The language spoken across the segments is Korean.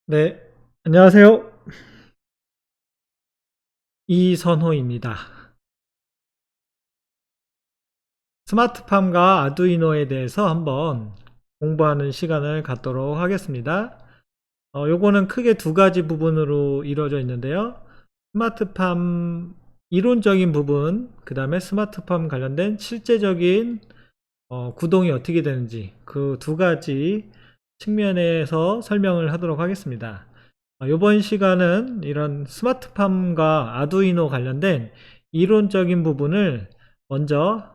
네, 안녕하세요. 이선호입니다. 스마트팜과 아두이노에 대해서 한번 공부하는 시간을 갖도록 하겠습니다. 요거는 크게 두 가지 부분으로 이루어져 있는데요. 스마트팜 이론적인 부분, 그 다음에 스마트팜 관련된 실제적인 구동이 어떻게 되는지 그 두 가지 측면에서 설명을 하도록 하겠습니다. 이번 시간은 이런 스마트팜과 아두이노 관련된 이론적인 부분을 먼저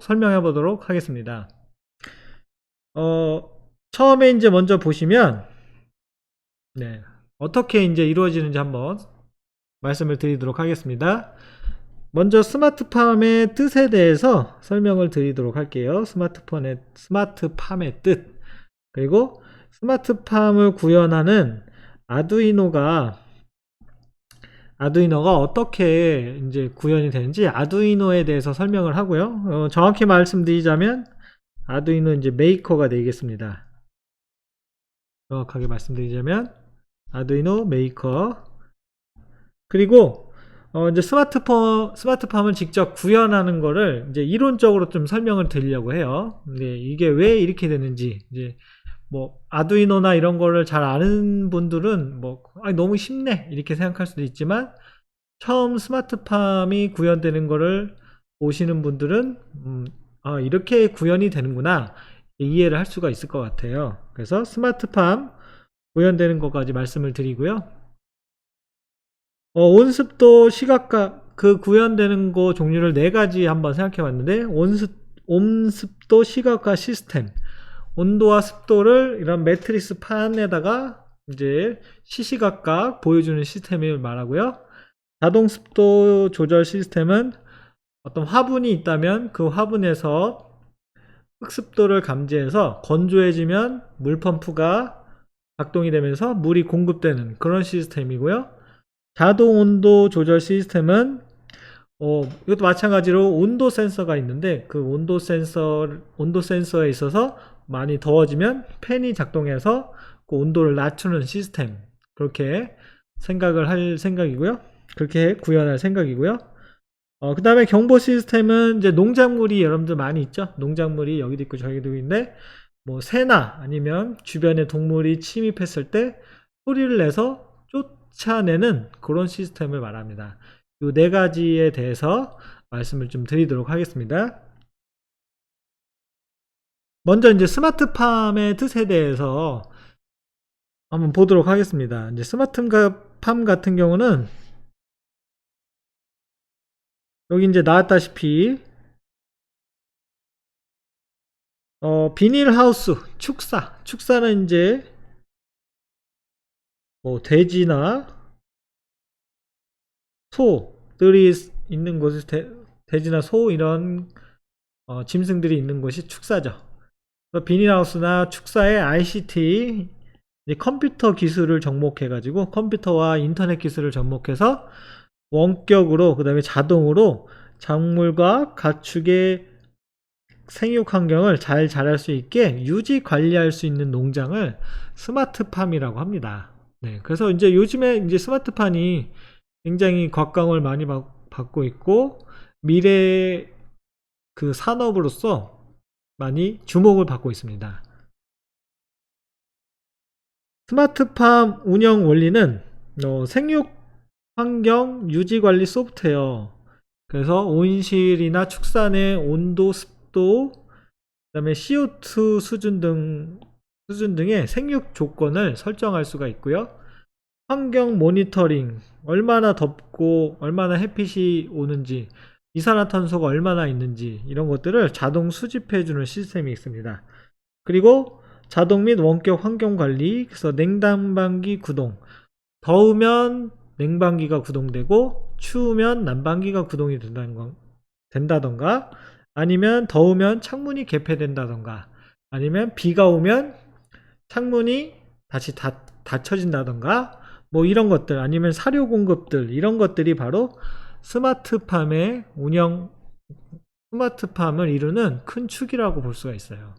설명해 보도록 하겠습니다. 어, 처음에 이제 먼저 보시면, 네, 어떻게 이제 이루어지는지 한번 말씀을 드리도록 하겠습니다. 먼저 스마트팜의 뜻에 대해서 설명을 드리도록 할게요. 스마트팜의 뜻. 그리고 스마트팜을 구현하는 아두이노가 아두이노가 어떻게 이제 구현이 되는지 아두이노에 대해서 설명을 하고요. 정확히 말씀드리자면 아두이노 이제 메이커가 되겠습니다. 정확하게 말씀드리자면 아두이노 메이커. 그리고 이제 스마트팜을 직접 구현하는 거를 이제 이론적으로 좀 설명을 드리려고 해요. 근데 이게 왜 이렇게 되는지 이제 뭐 아두이노나 이런 거를 잘 아는 분들은 뭐 너무 쉽네 이렇게 생각할 수도 있지만 처음 스마트팜이 구현되는 거를 보시는 분들은 이렇게 구현이 되는구나 이해를 할 수가 있을 것 같아요. 그래서 스마트팜 구현되는 것까지 말씀을 드리고요. 온습도 시각각 그 구현되는 거 종류를 네 가지 한번 생각해 봤는데 온습도 시각화 시스템, 온도와 습도를 이런 매트리스 판에다가 이제 시시각각 보여주는 시스템을 말하고요. 자동 습도 조절 시스템은 어떤 화분이 있다면 그 화분에서 흑습도를 감지해서 건조해지면 물 펌프가 작동이 되면서 물이 공급되는 그런 시스템이고요. 자동 온도 조절 시스템은 이것도 마찬가지로 온도 센서가 있는데 그 온도 센서에 있어서 많이 더워지면 팬이 작동해서 그 온도를 낮추는 시스템. 그렇게 생각을 할 생각이고요. 그렇게 구현할 생각이고요. 그 다음에 경보 시스템은 이제 농작물이 여러분들 많이 있죠. 농작물이 여기도 있고 저기도 있는데 뭐 새나 아니면 주변에 동물이 침입했을 때 소리를 내서 쫓아내는 그런 시스템을 말합니다. 이 네 가지에 대해서 말씀을 좀 드리도록 하겠습니다. 먼저 이제 스마트팜의 뜻에 대해서 한번 보도록 하겠습니다. 이제 스마트팜 같은 경우는 여기 이제 나왔다시피 비닐하우스, 축사는 이제 뭐 돼지나 소들이 있는 곳이 돼지나 소 이런 짐승들이 있는 곳이 축사죠. 비닐하우스나 축사의 ICT 컴퓨터 기술을 접목해가지고 컴퓨터와 인터넷 기술을 접목해서 원격으로 그 다음에 자동으로 작물과 가축의 생육 환경을 잘 자랄 수 있게 유지 관리할 수 있는 농장을 스마트팜이라고 합니다. 네, 그래서 이제 요즘에 이제 스마트팜이 굉장히 곽광을 많이 받고 있고 미래 그 산업으로서 많이 주목을 받고 있습니다. 스마트팜 운영 원리는 생육 환경 유지 관리 소프트웨어 그래서 온실이나 축산의 온도, 습도, 그다음에 CO2 수준 등의 생육 조건을 설정할 수가 있고요. 환경 모니터링, 얼마나 덥고 얼마나 햇빛이 오는지, 이산화탄소가 얼마나 있는지 이런 것들을 자동 수집해 주는 시스템이 있습니다. 그리고 자동 및 원격 환경 관리, 그래서 냉난방기 구동, 더우면 냉방기가 구동되고 추우면 난방기가 구동이 된다던가 아니면 더우면 창문이 개폐된다던가 아니면 비가 오면 창문이 다시 닫혀진다던가 뭐 이런 것들 아니면 사료 공급들 이런 것들이 바로 스마트팜의 운영 스마트팜을 이루는 큰 축이라고 볼 수가 있어요.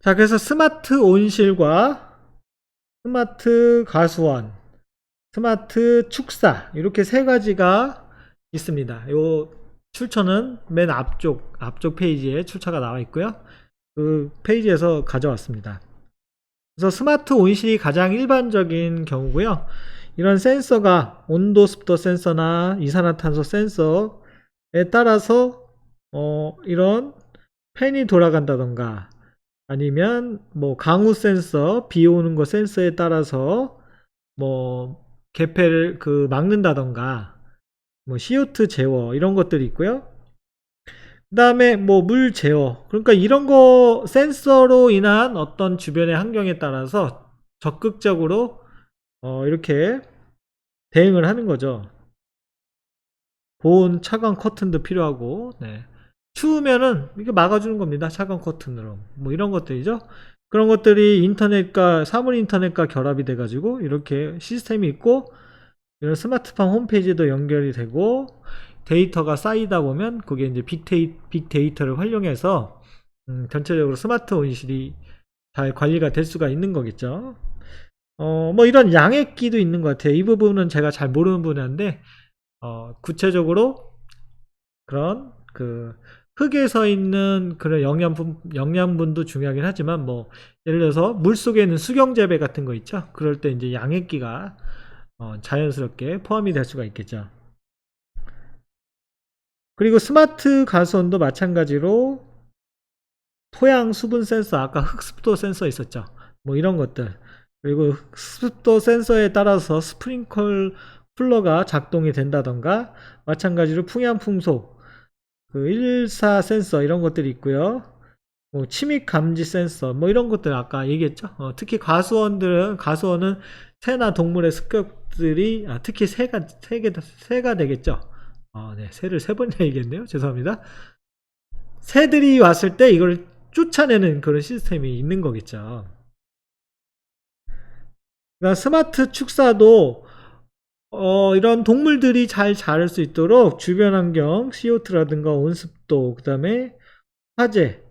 자, 그래서 스마트 온실과 스마트 가수원, 스마트 축사 이렇게 세 가지가 있습니다. 요 출처는 맨 앞쪽 페이지에 출처가 나와 있고요. 그 페이지에서 가져왔습니다. 그래서 스마트 온실이 가장 일반적인 경우고요. 이런 센서가 온도 습도 센서나 이산화탄소 센서에 따라서 이런 팬이 돌아간다던가 아니면 뭐 강우 센서, 비 오는 거 센서에 따라서 뭐 개폐를 막는다던가 뭐 CO2 제어 이런 것들이 있고요. 그 다음에 뭐 물 제어, 그러니까 이런 거 센서로 인한 어떤 주변의 환경에 따라서 적극적으로 이렇게 대응을 하는 거죠. 보온 차광 커튼도 필요하고, 네. 추우면은 이게 막아주는 겁니다. 차광 커튼으로. 뭐 이런 것들이죠. 그런 것들이 사물 인터넷과 결합이 돼가지고 이렇게 시스템이 있고, 이런 스마트팜 홈페이지도 연결이 되고, 데이터가 쌓이다 보면 그게 이제 빅데이터를 활용해서 전체적으로 스마트 온실이 잘 관리가 될 수가 있는 거겠죠. 뭐 이런 양액기도 있는 것 같아요. 이 부분은 제가 잘 모르는 분야인데 구체적으로 그런 흙에 서 있는 그런 영양분도 중요하긴 하지만 뭐 예를 들어서 물 속에 있는 수경재배 같은 거 있죠. 그럴 때 이제 양액기가 자연스럽게 포함이 될 수가 있겠죠. 그리고 스마트 가수원도 마찬가지로 토양 수분 센서, 아까 흙습도 센서 있었죠. 뭐 이런 것들. 그리고 습도 센서에 따라서 쿨러가 작동이 된다던가, 마찬가지로 풍향풍속, 1사 센서 이런 것들이 있고요. 뭐 침입 감지 센서, 뭐 이런 것들 아까 얘기했죠. 특히 가수원은 새나 동물의 습격들이, 특히 새가 되겠죠. 네, 새를 세 번이나 얘기했네요. 죄송합니다. 새들이 왔을 때 이걸 쫓아내는 그런 시스템이 있는 거겠죠. 그러니까 스마트 축사도 이런 동물들이 잘 자랄 수 있도록 주변 환경, CO2라든가 온습도, 그 다음에 화재,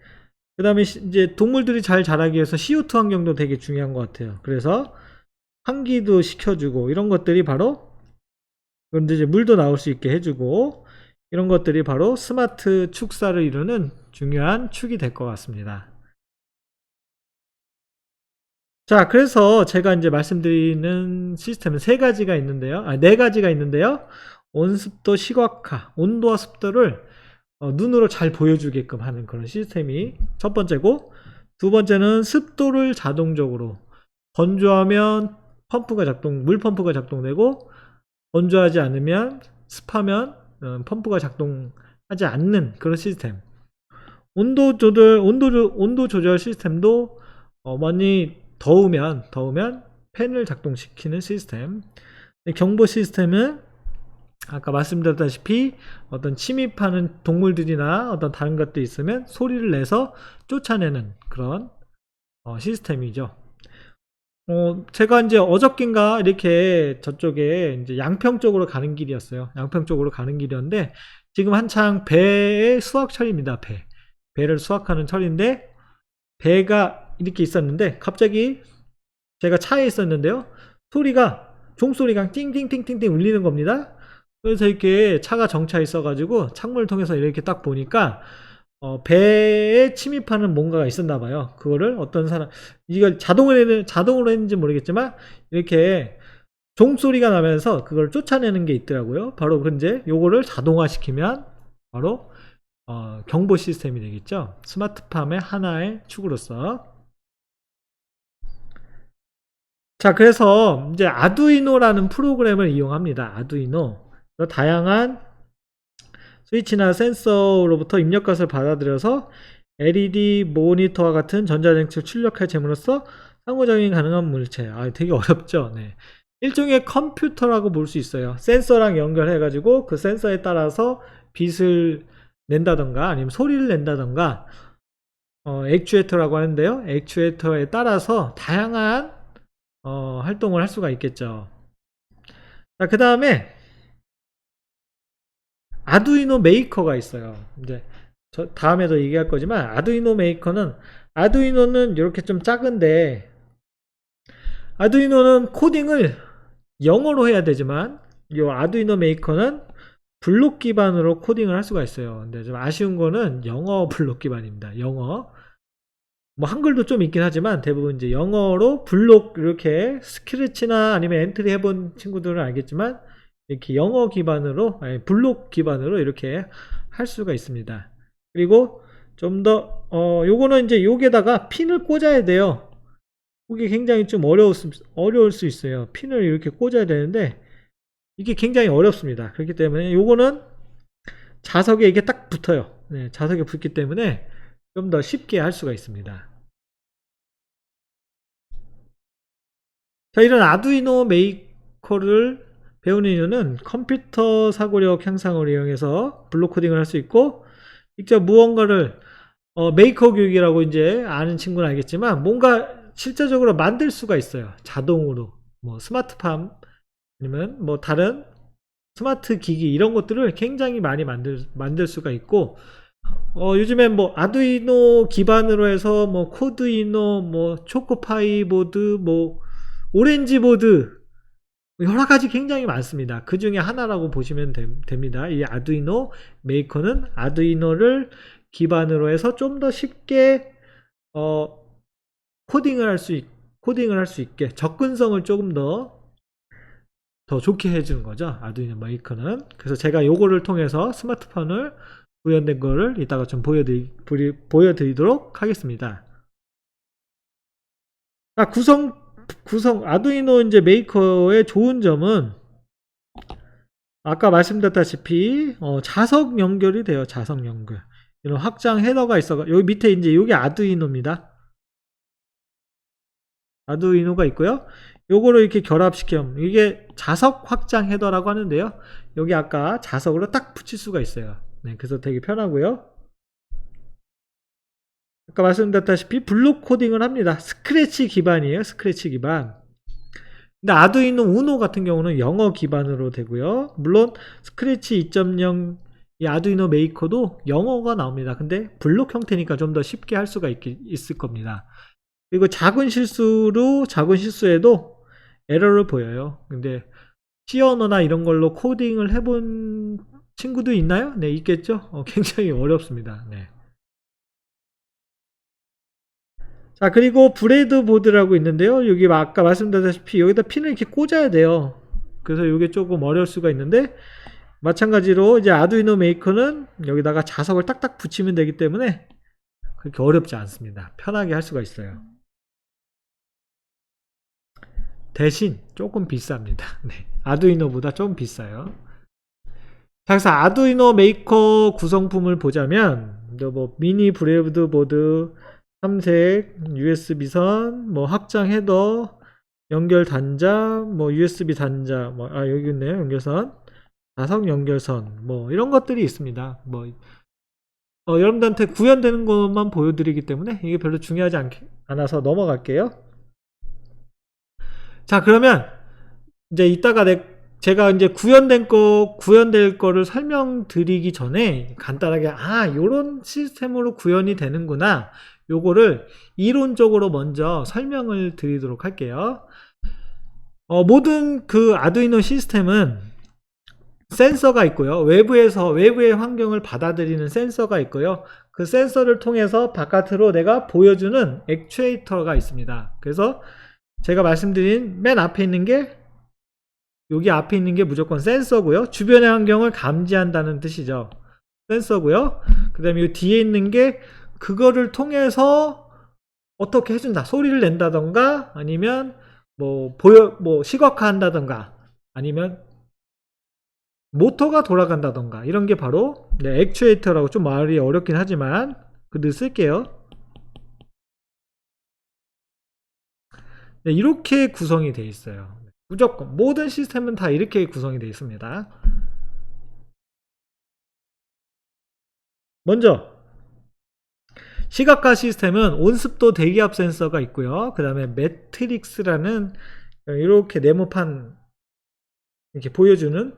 그 다음에 이제 동물들이 잘 자라기 위해서 CO2 환경도 되게 중요한 것 같아요. 그래서 환기도 시켜주고 이런 것들이 바로, 그런데 이제 물도 나올 수 있게 해주고 이런 것들이 바로 스마트 축사를 이루는 중요한 축이 될 것 같습니다. 자, 그래서 제가 이제 말씀드리는 시스템은 네 가지가 있는데요. 온습도 시각화, 온도와 습도를 눈으로 잘 보여주게끔 하는 그런 시스템이 첫 번째고, 두 번째는 습도를 자동적으로, 건조하면 물 펌프가 작동되고, 건조하지 않으면, 습하면 펌프가 작동하지 않는 그런 시스템. 온도 조절 시스템도 많이 더우면 팬을 작동시키는 시스템. 경보 시스템은 아까 말씀드렸다시피 어떤 침입하는 동물들이나 어떤 다른 것들이 있으면 소리를 내서 쫓아내는 그런 시스템이죠. 제가 이제 어저께인가 이렇게 저쪽에 이제 양평 쪽으로 가는 길이었어요. 양평 쪽으로 가는 길이었는데 지금 한창 배의 수확철입니다. 배를 수확하는 철인데, 배가 이렇게 있었는데 갑자기 제가 차에 있었는데요. 종소리가 띵띵띵띵띵 울리는 겁니다. 그래서 이렇게 차가 정차 있어가지고 창문을 통해서 이렇게 딱 보니까 배에 침입하는 뭔가가 있었나 봐요. 그거를 이걸 자동으로 했는지 모르겠지만 이렇게 종소리가 나면서 그걸 쫓아내는 게 있더라고요. 바로 이제 요거를 자동화시키면 바로 경보 시스템이 되겠죠. 스마트팜의 하나의 축으로서. 자, 그래서 이제 아두이노라는 프로그램을 이용합니다. 아두이노. 다양한 스위치나 센서로부터 입력값을 받아들여서 LED 모니터와 같은 전자장치를 출력할 제품으로써 상호작용이 가능한 물체. 되게 어렵죠. 네. 일종의 컴퓨터라고 볼 수 있어요. 센서랑 연결해가지고 그 센서에 따라서 빛을 낸다던가 아니면 소리를 낸다던가, 액추에이터라고 하는데요. 액추에이터에 따라서 다양한 활동을 할 수가 있겠죠. 자, 그 다음에 아두이노 메이커가 있어요. 이제 다음에도 얘기할 거지만 아두이노 메이커는 아두이노는 이렇게 좀 작은데 아두이노는 코딩을 영어로 해야 되지만 이 아두이노 메이커는 블록 기반으로 코딩을 할 수가 있어요. 근데 좀 아쉬운 거는 영어 블록 기반입니다. 영어. 뭐 한글도 좀 있긴 하지만 대부분 이제 영어로 블록 이렇게 스크래치나 아니면 엔트리 해본 친구들은 알겠지만 이렇게 영어 기반으로 아니 블록 기반으로 이렇게 할 수가 있습니다. 그리고 좀 더 요거는 이제 여기에다가 핀을 꽂아야 돼요. 그게 굉장히 좀 어려울 수 있어요. 핀을 이렇게 꽂아야 되는데 이게 굉장히 어렵습니다. 그렇기 때문에 요거는 자석에 이게 딱 붙어요. 네, 자석에 붙기 때문에 좀 더 쉽게 할 수가 있습니다. 자, 이런 아두이노 메이커를 배우는 이유는 컴퓨터 사고력 향상을 이용해서 블록 코딩을 할 수 있고 직접 무언가를 메이커 교육이라고 이제 아는 친구는 알겠지만 뭔가 실제적으로 만들 수가 있어요. 자동으로 뭐 스마트팜 아니면 뭐 다른 스마트 기기 이런 것들을 굉장히 많이 만들 수가 있고 요즘엔 뭐 아두이노 기반으로 해서 뭐 코드이노 뭐 초코파이 보드 뭐 오렌지 보드 여러 가지 굉장히 많습니다. 그 중에 하나라고 보시면 됩니다. 이 아두이노 메이커는 아두이노를 기반으로 해서 좀 더 쉽게 코딩을 할 수 있게 접근성을 조금 더 좋게 해주는 거죠. 아두이노 메이커는. 그래서 제가 요거를 통해서 스마트폰을 구현된 거를 이따가 좀 보여드리도록 하겠습니다. 자, 아두이노 이제 메이커의 좋은 점은 아까 말씀드렸다시피 자석 연결이 돼요. 자석 연결. 이런 확장 헤더가 있어. 여기 밑에 이제 여기 아두이노입니다. 아두이노가 있고요. 요거를 이렇게 결합시켜 이게 자석 확장 헤더라고 하는데요. 여기 아까 자석으로 딱 붙일 수가 있어요. 네, 그래서 되게 편하고요. 아까 말씀드렸다시피 블록 코딩을 합니다. 스크래치 기반이에요. 스크래치 기반. 근데 아두이노 우노 같은 경우는 영어 기반으로 되고요. 물론 스크래치 2.0 이 아두이노 메이커도 영어가 나옵니다. 근데 블록 형태니까 좀 더 쉽게 할 수가 있을 겁니다. 그리고 작은 실수에도 에러를 보여요. 근데 C 언어나 이런 걸로 코딩을 해본 친구도 있나요? 네, 있겠죠? 굉장히 어렵습니다. 네. 자, 그리고 브레드보드라고 있는데요. 여기 아까 말씀드렸다시피 여기다 핀을 이렇게 꽂아야 돼요. 그래서 이게 조금 어려울 수가 있는데 마찬가지로 이제 아두이노 메이커는 여기다가 자석을 딱딱 붙이면 되기 때문에 그렇게 어렵지 않습니다. 편하게 할 수가 있어요. 대신 조금 비쌉니다. 네. 아두이노보다 좀 비싸요. 자, 그래서 아두이노 메이커 구성품을 보자면 뭐 미니 브레드보드 3색 USB선 뭐 확장 헤더 연결 단자 뭐 USB 단자 여기 있네요. 연결선 자석 연결선 뭐 이런 것들이 있습니다. 뭐 여러분들한테 구현되는 것만 보여드리기 때문에 이게 별로 중요하지 않아서 넘어갈게요. 자, 그러면 이제 이따가 제가 이제 구현될 거를 설명드리기 전에 간단하게 요런 시스템으로 구현이 되는구나 요거를 이론적으로 먼저 설명을 드리도록 할게요. 모든 그 아두이노 시스템은 센서가 있고요. 외부의 환경을 받아들이는 센서가 있고요. 그 센서를 통해서 바깥으로 내가 보여주는 액추에이터가 있습니다. 그래서 제가 말씀드린 맨 앞에 있는 게 여기 앞에 있는 게 무조건 센서고요. 주변의 환경을 감지한다는 뜻이죠. 센서고요. 그 다음에 이 뒤에 있는 게 그거를 통해서 어떻게 해준다. 소리를 낸다던가 아니면 뭐 시각화한다던가 아니면 모터가 돌아간다던가 이런 게 바로 액추에이터라고 좀 말이 어렵긴 하지만 그들 쓸게요. 네, 이렇게 구성이 되어 있어요. 무조건 모든 시스템은 다 이렇게 구성이 되어 있습니다. 먼저 시각화 시스템은 온습도 대기압 센서가 있고요. 그 다음에 매트릭스라는 이렇게 네모판 이렇게 보여주는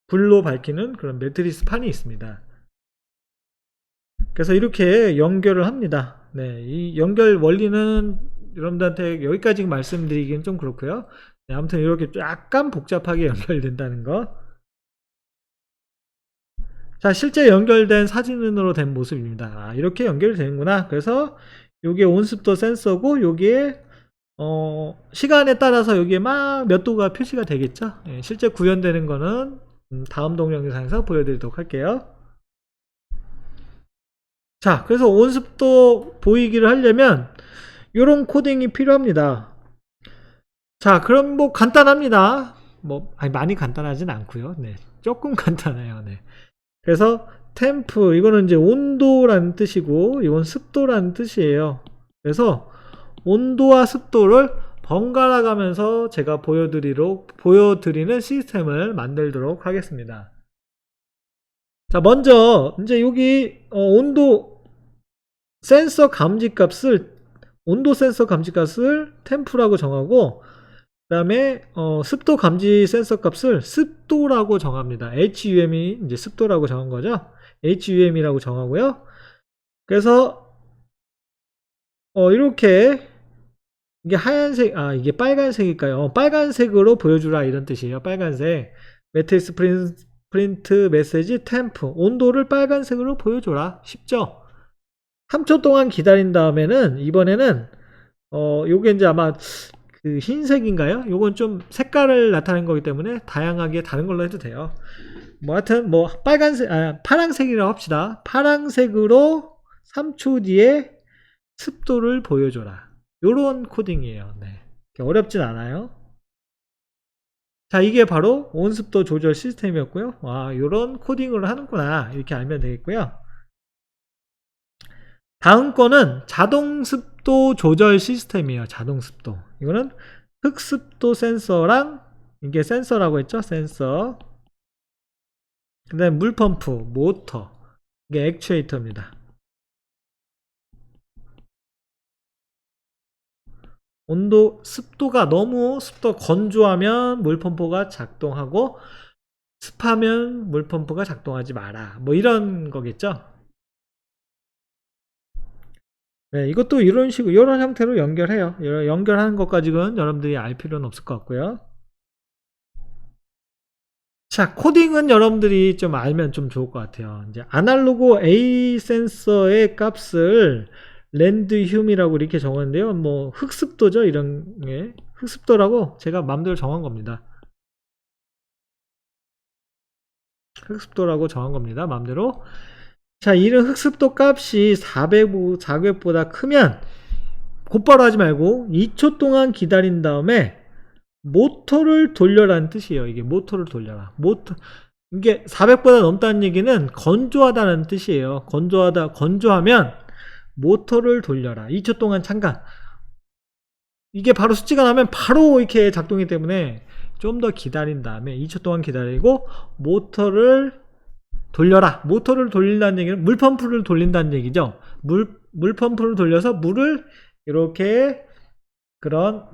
불로 밝히는 그런 매트릭스 판이 있습니다. 그래서 이렇게 연결을 합니다. 네, 이 연결 원리는 여러분들한테 여기까지 말씀드리기는 좀 그렇고요. 네, 아무튼 이렇게 약간 복잡하게 연결된다는 거. 자, 실제 연결된 사진으로 된 모습입니다. 아, 이렇게 연결이 되는구나. 그래서 요게 온습도 센서고 요게 시간에 따라서 여기에 막 몇 도가 표시가 되겠죠. 예, 실제 구현되는 거는 다음 동영상에서 보여드리도록 할게요. 자, 그래서 온습도 보이기를 하려면 이런 코딩이 필요합니다. 자, 그럼 뭐 간단합니다. 뭐 아니, 많이 간단하진 않고요. 네, 조금 간단해요. 네. 그래서 템프 이거는 이제 온도라는 뜻이고 이건 습도라는 뜻이에요. 그래서 온도와 습도를 번갈아 가면서 제가 보여드리는 시스템을 만들도록 하겠습니다. 자, 먼저 이제 여기 온도 센서 감지값을 온도 센서 감지값을 템프라고 정하고 그 다음에 습도 감지 센서 값을 습도라고 정합니다. HUM이 이제 습도라고 정한 거죠. HUM이라고 정하고요. 그래서 이렇게 이게 하얀색, 이게 빨간색일까요? 빨간색으로 보여주라 이런 뜻이에요. 빨간색. 매트릭스 프린트 메시지 템프. 온도를 빨간색으로 보여줘라. 쉽죠? 3초 동안 기다린 다음에는 이번에는 요게 이제 아마 그 흰색인가요? 요건 좀 색깔을 나타낸 거기 때문에 다양하게 다른 걸로 해도 돼요. 뭐 하여튼 뭐 파랑색이라고 합시다. 파랑색으로 3초 뒤에 습도를 보여줘라. 요런 코딩이에요. 네. 어렵진 않아요. 자, 이게 바로 온습도 조절 시스템이었고요. 요런 코딩을 하는구나. 이렇게 알면 되겠고요. 다음 거는 자동 습도 조절 시스템이에요. 자동 습도. 이거는 흑습도 센서랑 이게 센서라고 했죠. 센서. 그 다음에 물펌프, 모터. 이게 액추에이터입니다. 온도, 습도가 너무 건조하면 물펌프가 작동하고 습하면 물펌프가 작동하지 마라. 뭐 이런 거겠죠. 네, 이것도 이런 식으로 이런 형태로 연결해요. 연결하는 것까지는 여러분들이 알 필요는 없을 것 같고요. 자, 코딩은 여러분들이 좀 알면 좀 좋을 것 같아요. 이제 아날로그 A 센서의 값을 랜드 휴미라고 이렇게 정하는데요. 뭐 흑습도죠, 이런 게 흑습도라고 제가 마음대로 정한 겁니다. 흑습도라고 정한 겁니다, 마음대로. 자, 이런 흑습도 값이 400보다 크면 곧바로 하지 말고 2초 동안 기다린 다음에 모터를 돌려라는 뜻이에요. 이게 모터를 돌려라. 이게 400보다 넘다는 얘기는 건조하다는 뜻이에요. 건조하면 모터를 돌려라. 2초 동안 잠깐. 이게 바로 수치가 나면 바로 이렇게 작동이기 때문에 좀 더 기다린 다음에 2초 동안 기다리고 모터를 돌려라. 모터를 돌린다는 얘기는 물펌프를 돌린다는 얘기죠. 물펌프를 돌려서 물을 이렇게 그런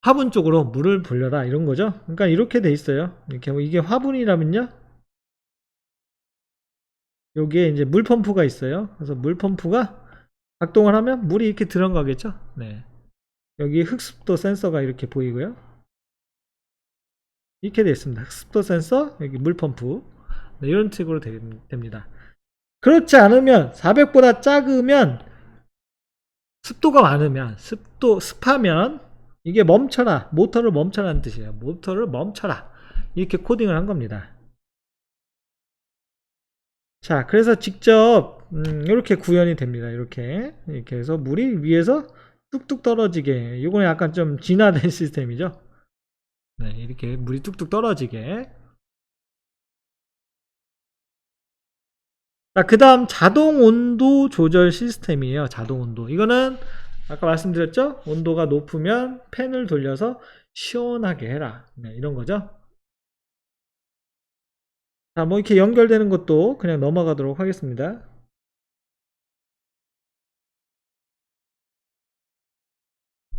화분 쪽으로 물을 돌려라 이런 거죠. 그러니까 이렇게 돼 있어요. 이렇게 이게 화분이라면요. 여기에 이제 물펌프가 있어요. 그래서 물펌프가 작동을 하면 물이 이렇게 들어가겠죠. 네. 여기 흑습도 센서가 이렇게 보이고요. 이렇게 되어 있습니다. 습도 센서, 여기 물펌프. 네, 이런 식으로 됩니다. 그렇지 않으면 400보다 작으면 습도가 많으면 습하면 이게 멈춰라. 모터를 멈춰라는 뜻이에요. 모터를 멈춰라. 이렇게 코딩을 한 겁니다. 자, 그래서 직접 이렇게 구현이 됩니다. 이렇게 해서 물이 위에서 뚝뚝 떨어지게. 이거는 약간 좀 진화된 시스템이죠. 네, 이렇게 물이 뚝뚝 떨어지게. 자, 그 다음 자동 온도 조절 시스템이에요. 자동 온도. 이거는 아까 말씀드렸죠? 온도가 높으면 팬을 돌려서 시원하게 해라. 네, 이런 거죠. 자, 뭐 이렇게 연결되는 것도 그냥 넘어가도록 하겠습니다.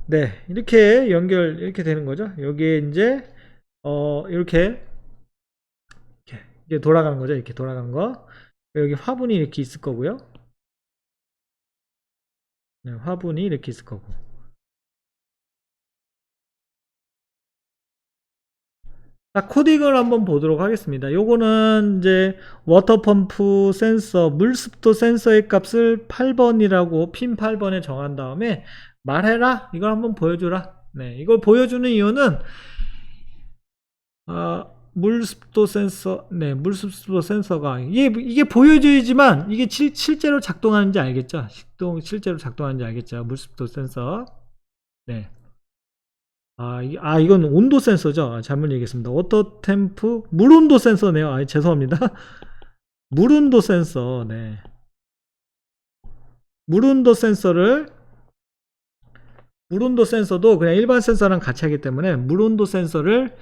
네, 이렇게 이렇게 되는 거죠. 여기에 이제 이렇게 이게 돌아가는 거죠. 이렇게 돌아가는 거. 여기 화분이 이렇게 있을 거고요. 네, 화분이 이렇게 있을 거고. 자, 코딩을 한번 보도록 하겠습니다. 요거는 이제 워터펌프 센서, 물습도 센서의 값을 8번이라고 핀 8번에 정한 다음에 말해라. 이걸 한번 보여주라. 네, 이걸 보여주는 이유는 물습도 센서, 네, 물습도 센서가 이게 보여줘야지만 이게 실제로 작동하는지 알겠죠? 실제로 작동하는지 알겠죠? 물습도 센서. 네. 이건 온도 센서죠. 잘못 얘기했습니다. 워터 템프, 물온도 센서네요. 죄송합니다. 물온도 센서, 네. 물온도 센서도 그냥 일반 센서랑 같이 하기 때문에 물온도 센서를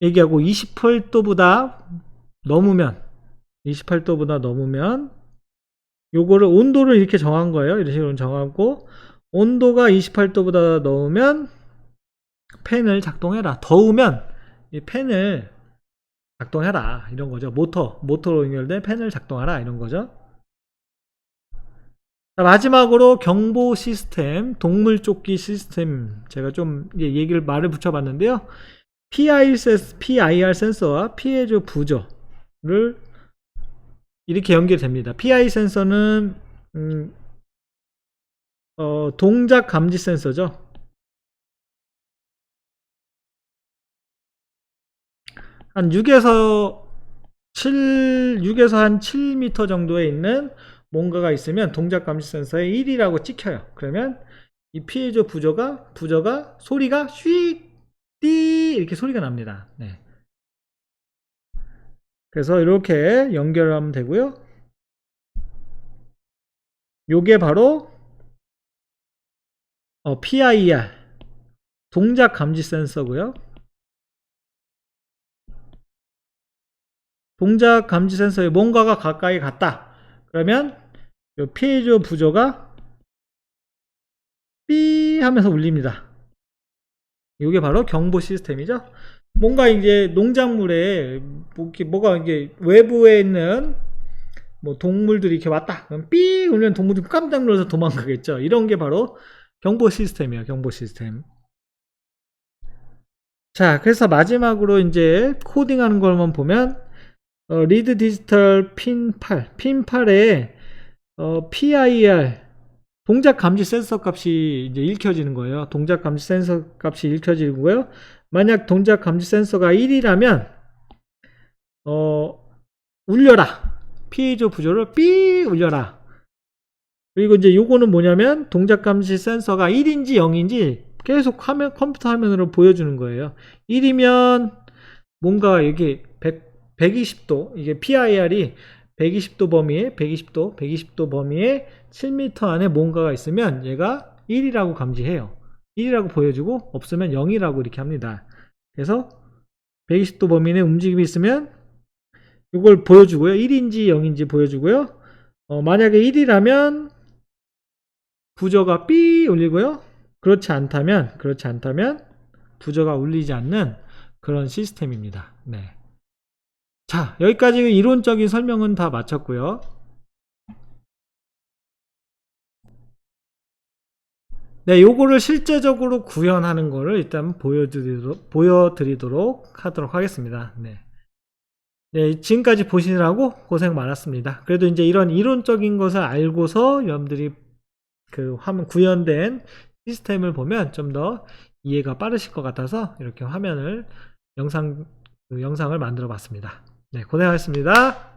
얘기하고 28도보다 넘으면, 요거를 온도를 이렇게 정한 거예요. 이런 식으로 정하고, 온도가 28도보다 넘으면 팬을 작동해라. 더우면 이 팬을 작동해라. 이런 거죠. 모터로 연결된 팬을 작동하라. 이런 거죠. 자, 마지막으로 경보 시스템, 동물 쫓기 시스템. 제가 좀 말을 붙여봤는데요. PIR 센서와 피해조 부저를 이렇게 연결됩니다. PI 센서는 동작 감지 센서죠. 한 6에서 한 7m 정도에 있는 뭔가가 있으면 동작 감지 센서에 1이라고 찍혀요. 그러면 이 피해조 부저가 소리가 띠 이렇게 소리가 납니다. 네. 그래서 이렇게 연결하면 되고요. 요게 바로 PIR 동작 감지 센서고요. 동작 감지 센서에 뭔가가 가까이 갔다. 그러면 요 피해조 부저가 삐 하면서 울립니다. 이게 바로 경보 시스템이죠. 뭔가 이제 농작물에 뭐가 이제 외부에 있는 뭐 동물들이 이렇게 왔다. 그럼 삐 울면 동물들이 깜짝 놀라서 도망가겠죠. 이런 게 바로 경보 시스템이에요. 경보 시스템. 자, 그래서 마지막으로 이제 코딩하는 걸만 보면 리드 디지털 핀 8에 PIR 동작 감지 센서 값이 이제 읽혀지는 거예요. 동작 감지 센서 값이 읽혀지는 거예요. 만약 동작 감지 센서가 1이라면 울려라. 피해조 부조를 삐 울려라. 그리고 이제 요거는 뭐냐면 동작 감지 센서가 1인지 0인지 계속 컴퓨터 화면으로 보여주는 거예요. 1이면 뭔가 여기 120도, 이게 PIR이 120도 범위에 7m 안에 뭔가가 있으면 얘가 1이라고 감지해요. 1이라고 보여주고 없으면 0이라고 이렇게 합니다. 그래서 120도 범위 내 움직임이 있으면 이걸 보여주고요. 1인지 0인지 보여주고요. 만약에 1이라면 부저가 삐 울리고요. 그렇지 않다면 부저가 울리지 않는 그런 시스템입니다. 네. 자, 여기까지 이론적인 설명은 다 마쳤고요. 네, 요거를 실제적으로 구현하는 거를 일단 보여드리도록 하도록 하겠습니다. 네. 네, 지금까지 보시느라고 고생 많았습니다. 그래도 이제 이런 이론적인 것을 알고서 여러분들이 그 화면 구현된 시스템을 보면 좀 더 이해가 빠르실 것 같아서 이렇게 영상을 만들어 봤습니다. 네, 고생하셨습니다.